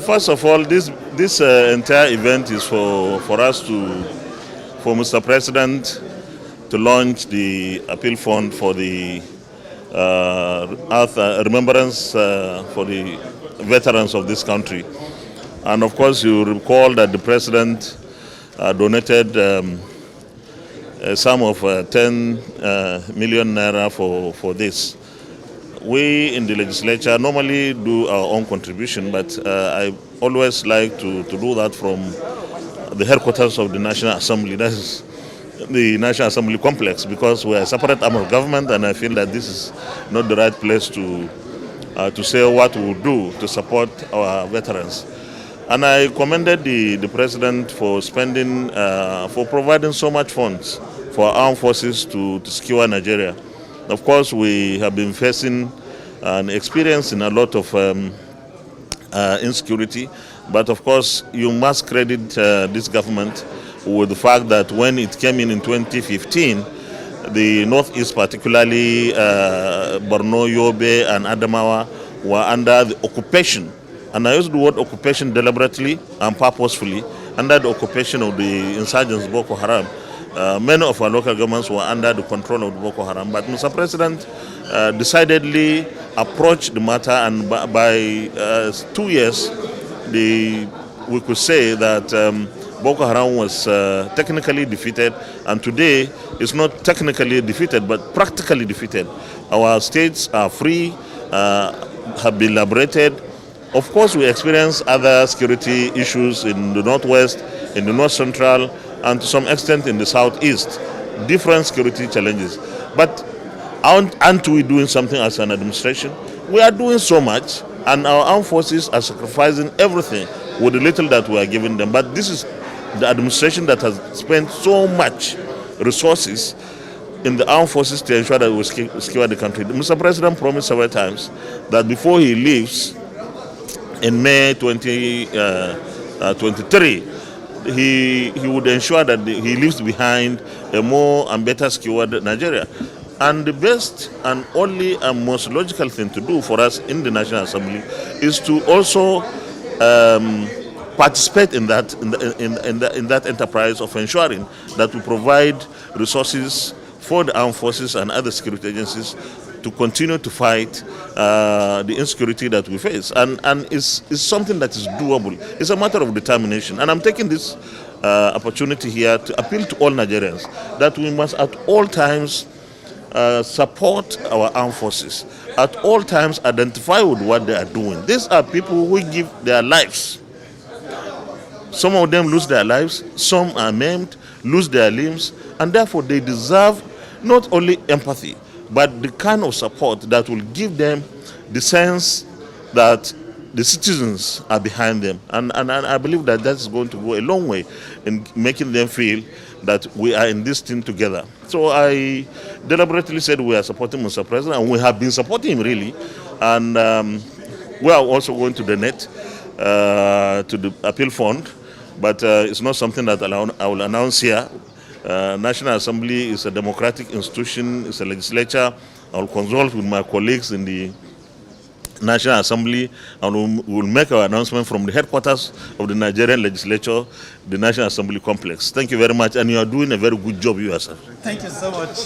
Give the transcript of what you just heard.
First of all, this entire event is for us for Mr. President to launch the appeal fund for the remembrance for the veterans of this country. And of course, you recall that the president donated a sum of 10 million naira for this. We in the legislature normally do our own contribution, but I always like to do that from the headquarters of the National Assembly. That is the National Assembly complex, because we are a separate arm of government, and I feel that this is not the right place to say what we will do to support our veterans. And I commended the president for for providing so much funds for our armed forces to secure Nigeria. Of course, we have been facing and experiencing a lot of insecurity, but of course, you must credit this government with the fact that when it came in 2015, the Northeast, particularly Borno, Yobe, and Adamawa, were under the occupation. And I use the word occupation deliberately and purposefully, under the occupation of the insurgents Boko Haram. Many of our local governments were under the control of Boko Haram. But Mr. President decidedly approached the matter, and by 2 years, we could say that Boko Haram was technically defeated, and today it's not technically defeated, but practically defeated. Our states are free, have been liberated. Of course, we experience other security issues in the northwest, in the north central, and to some extent in the southeast, different security challenges. But aren't we doing something as an administration? We are doing so much, and our armed forces are sacrificing everything with the little that we are giving them. But this is the administration that has spent so much resources in the armed forces to ensure that we secure the country. Mr. President promised several times that before he leaves in May 2023, he would ensure that he leaves behind a more and better secured Nigeria. And the best and only and most logical thing to do for us in the National Assembly is to also participate in that enterprise of ensuring that we provide resources for the armed forces and other security agencies to continue to fight the insecurity that we face. And it's something that is doable. It's a matter of determination. And I'm taking this opportunity here to appeal to all Nigerians that we must at all times support our armed forces, at all times identify with what they are doing. These are people who give their lives. Some of them lose their lives, some are maimed, lose their limbs, and therefore they deserve not only empathy, but the kind of support that will give them the sense that the citizens are behind them. And I believe that that's going to go a long way in making them feel that we are in this thing together. So I deliberately said we are supporting Mr. President, and we have been supporting him really. And we are also going to donate to the appeal fund, but it's not something that I will announce here. National Assembly is a democratic institution, it's a legislature. I will consult with my colleagues in the National Assembly, and we will make our announcement from the headquarters of the Nigerian legislature, the National Assembly complex. Thank you very much, and you are doing a very good job yourself. Thank you so much.